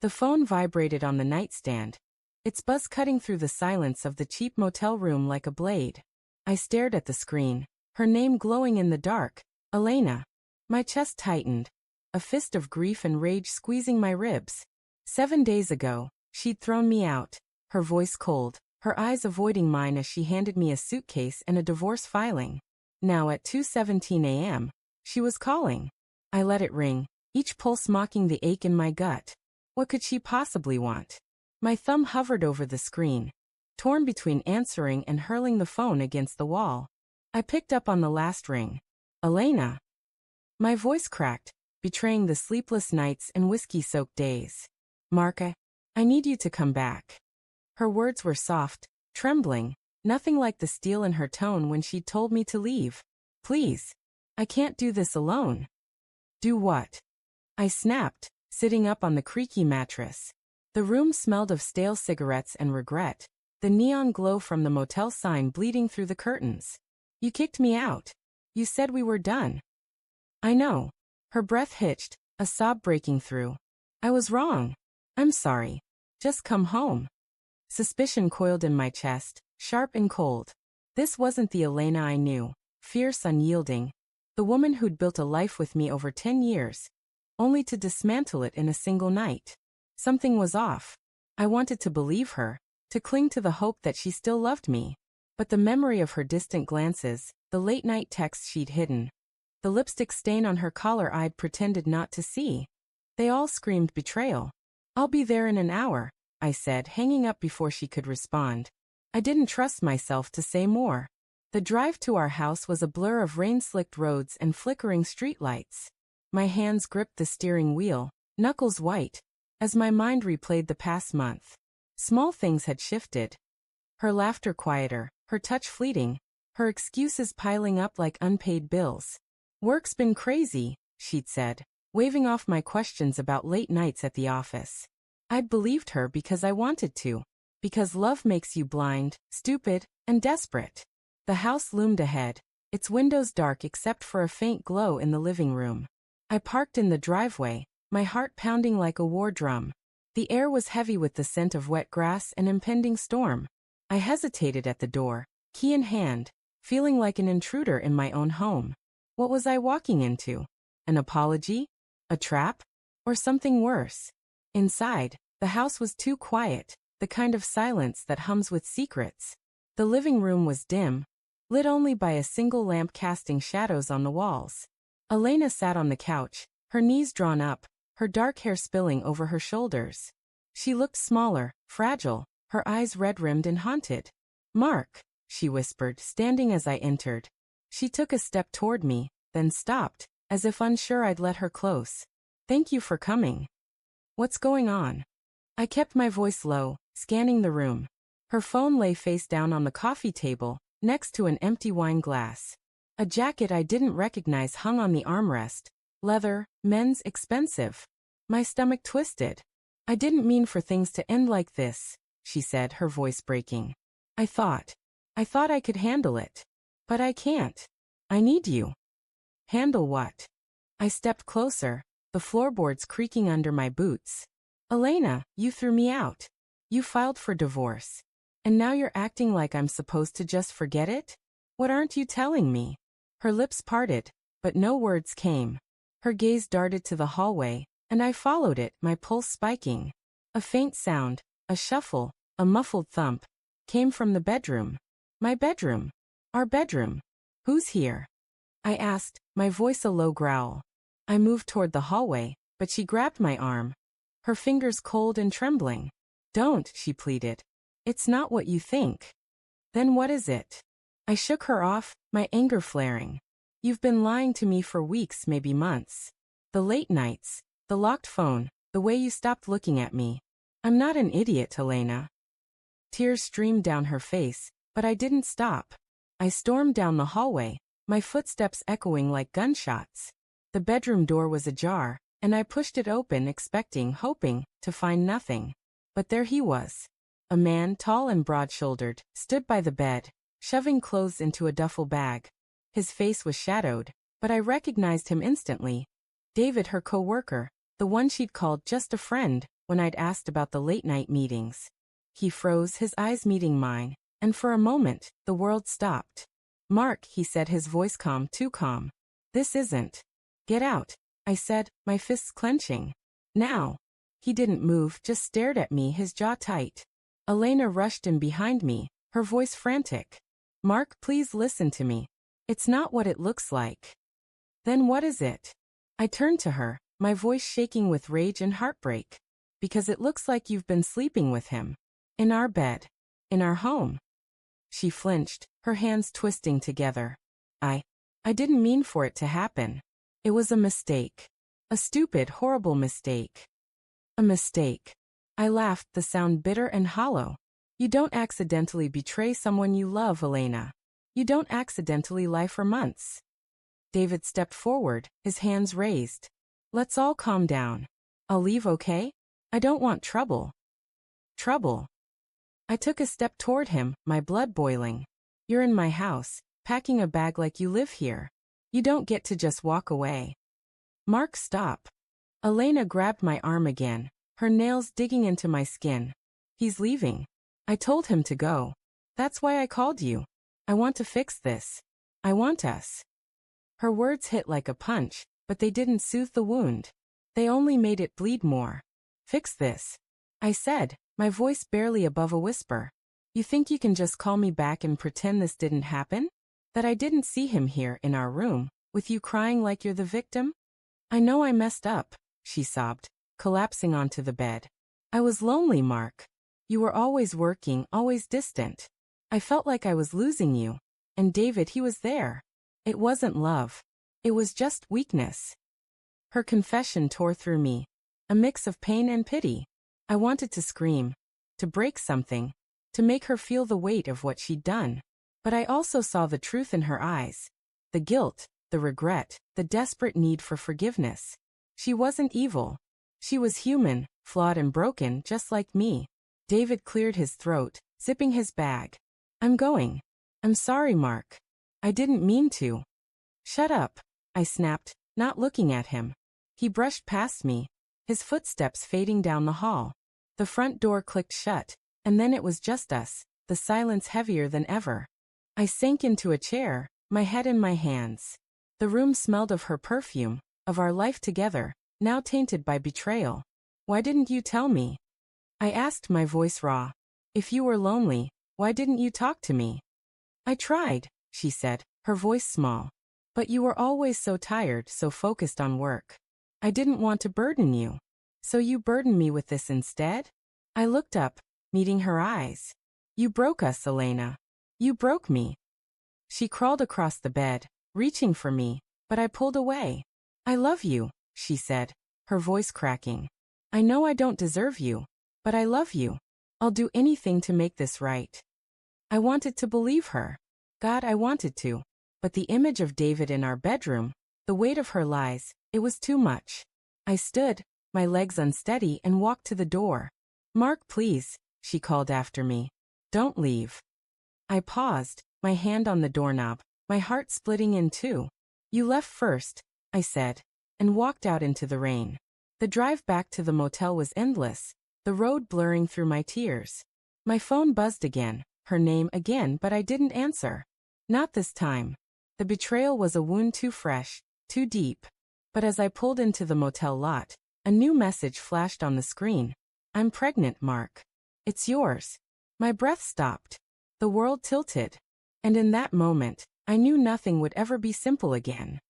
The phone vibrated on the nightstand, its buzz cutting through the silence of the cheap motel room like a blade. I stared at the screen, her name glowing in the dark, Elena. My chest tightened, a fist of grief and rage squeezing my ribs. 7 days ago, she'd thrown me out, her voice cold, her eyes avoiding mine as she handed me a suitcase and a divorce filing. Now at 2:17 a.m., she was calling. I let it ring, each pulse mocking the ache in my gut. What could she possibly want? My thumb hovered over the screen, torn between answering and hurling the phone against the wall. I picked up on the last ring. Elena. My voice cracked, betraying the sleepless nights and whiskey-soaked days. Marka, I need you to come back. Her words were soft, trembling, nothing like the steel in her tone when she'd told me to leave. Please. I can't do this alone. Do what? I snapped, sitting up on the creaky mattress. The room smelled of stale cigarettes and regret, the neon glow from the motel sign bleeding through the curtains. You kicked me out. You said we were done. I know. Her breath hitched, a sob breaking through. I was wrong. I'm sorry. Just come home. Suspicion coiled in my chest, sharp and cold. This wasn't the Elena I knew, fierce, unyielding. The woman who'd built a life with me over 10 years, only to dismantle it in a single night. Something was off. I wanted to believe her, to cling to the hope that she still loved me. But the memory of her distant glances, the late-night texts she'd hidden, the lipstick stain on her collar I'd pretended not to see, they all screamed betrayal. I'll be there in an hour, I said, hanging up before she could respond. I didn't trust myself to say more. The drive to our house was a blur of rain-slicked roads and flickering streetlights. My hands gripped the steering wheel, knuckles white, as my mind replayed the past month. Small things had shifted. Her laughter quieter, her touch fleeting, her excuses piling up like unpaid bills. Work's been crazy, she'd said, waving off my questions about late nights at the office. I'd believed her because I wanted to, because love makes you blind, stupid, and desperate. The house loomed ahead, its windows dark except for a faint glow in the living room. I parked in the driveway, my heart pounding like a war drum. The air was heavy with the scent of wet grass and impending storm. I hesitated at the door, key in hand, feeling like an intruder in my own home. What was I walking into? An apology? A trap? Or something worse? Inside, the house was too quiet, the kind of silence that hums with secrets. The living room was dim, lit only by a single lamp casting shadows on the walls. Elena sat on the couch, her knees drawn up, her dark hair spilling over her shoulders. She looked smaller, fragile, her eyes red-rimmed and haunted. Mark, she whispered, standing as I entered. She took a step toward me, then stopped, as if unsure I'd let her close. Thank you for coming. What's going on? I kept my voice low, scanning the room. Her phone lay face down on the coffee table, next to an empty wine glass. A jacket I didn't recognize hung on the armrest. Leather, men's, expensive. My stomach twisted. I didn't mean for things to end like this, she said, her voice breaking. I thought I could handle it. But I can't. I need you. Handle what? I stepped closer, the floorboards creaking under my boots. Elena, you threw me out. You filed for divorce. And now you're acting like I'm supposed to just forget it? What aren't you telling me? Her lips parted, but no words came. Her gaze darted to the hallway, and I followed it, my pulse spiking. A faint sound, a shuffle, a muffled thump, came from the bedroom. My bedroom. Our bedroom. Who's here? I asked, my voice a low growl. I moved toward the hallway, but she grabbed my arm, her fingers cold and trembling. Don't, she pleaded. It's not what you think. Then what is it? I shook her off, my anger flaring. You've been lying to me for weeks, maybe months. The late nights, the locked phone, the way you stopped looking at me. I'm not an idiot, Elena. Tears streamed down her face, but I didn't stop. I stormed down the hallway, my footsteps echoing like gunshots. The bedroom door was ajar, and I pushed it open, expecting, hoping, to find nothing. But there he was. A man, tall and broad-shouldered, stood by the bed, shoving clothes into a duffel bag. His face was shadowed, but I recognized him instantly. David, her co-worker, the one she'd called just a friend, when I'd asked about the late-night meetings. He froze, his eyes meeting mine, and for a moment, the world stopped. "Mark," he said, his voice calm, too calm. "This isn't." "Get out," I said, my fists clenching. "Now." He didn't move, just stared at me, his jaw tight. Elena rushed in behind me, her voice frantic. "Mark, please listen to me. It's not what it looks like." "Then what is it?" I turned to her, my voice shaking with rage and heartbreak. "Because it looks like you've been sleeping with him. In our bed. In our home." She flinched, her hands twisting together. I didn't mean for it to happen. It was a mistake. A stupid, horrible mistake. A mistake. I laughed, the sound bitter and hollow. "You don't accidentally betray someone you love, Elena. You don't accidentally lie for months." David stepped forward, his hands raised. "Let's all calm down. I'll leave, okay? I don't want trouble." Trouble. I took a step toward him, my blood boiling. "You're in my house, packing a bag like you live here. You don't get to just walk away." "Mark, stop." Elena grabbed my arm again, her nails digging into my skin. "He's leaving. I told him to go. That's why I called you. I want to fix this. I want us." Her words hit like a punch, but they didn't soothe the wound. They only made it bleed more. "Fix this," I said, my voice barely above a whisper. "You think you can just call me back and pretend this didn't happen? That I didn't see him here in our room, with you crying like you're the victim? I know I messed up," she sobbed, collapsing onto the bed. "I was lonely, Mark. You were always working, always distant. I felt like I was losing you. And David, he was there. It wasn't love. It was just weakness." Her confession tore through me. A mix of pain and pity. I wanted to scream. To break something. To make her feel the weight of what she'd done. But I also saw the truth in her eyes. The guilt, the regret, the desperate need for forgiveness. She wasn't evil. She was human, flawed and broken, just like me. David cleared his throat, zipping his bag. "I'm going. I'm sorry, Mark. I didn't mean to." "Shut up," I snapped, not looking at him. He brushed past me, his footsteps fading down the hall. The front door clicked shut, and then it was just us, the silence heavier than ever. I sank into a chair, my head in my hands. The room smelled of her perfume, of our life together, now tainted by betrayal. "Why didn't you tell me?" I asked, my voice raw. "If you were lonely, why didn't you talk to me?" "I tried," she said, her voice small. "But you were always so tired, so focused on work. I didn't want to burden you. So you burdened me with this instead?" I looked up, meeting her eyes. "You broke us, Elena. You broke me." She crawled across the bed, reaching for me, but I pulled away. "I love you," she said, her voice cracking. "I know I don't deserve you, but I love you. I'll do anything to make this right." I wanted to believe her. God, I wanted to. But the image of David in our bedroom, the weight of her lies, it was too much. I stood, my legs unsteady, and walked to the door. "Mark, please," she called after me. "Don't leave." I paused, my hand on the doorknob, my heart splitting in two. "You left first," I said, and walked out into the rain. The drive back to the motel was endless, the road blurring through my tears. My phone buzzed again, her name again, but I didn't answer. Not this time. The betrayal was a wound too fresh, too deep. But as I pulled into the motel lot, a new message flashed on the screen. "I'm pregnant, Mark. It's yours." My breath stopped. The world tilted. And in that moment, I knew nothing would ever be simple again.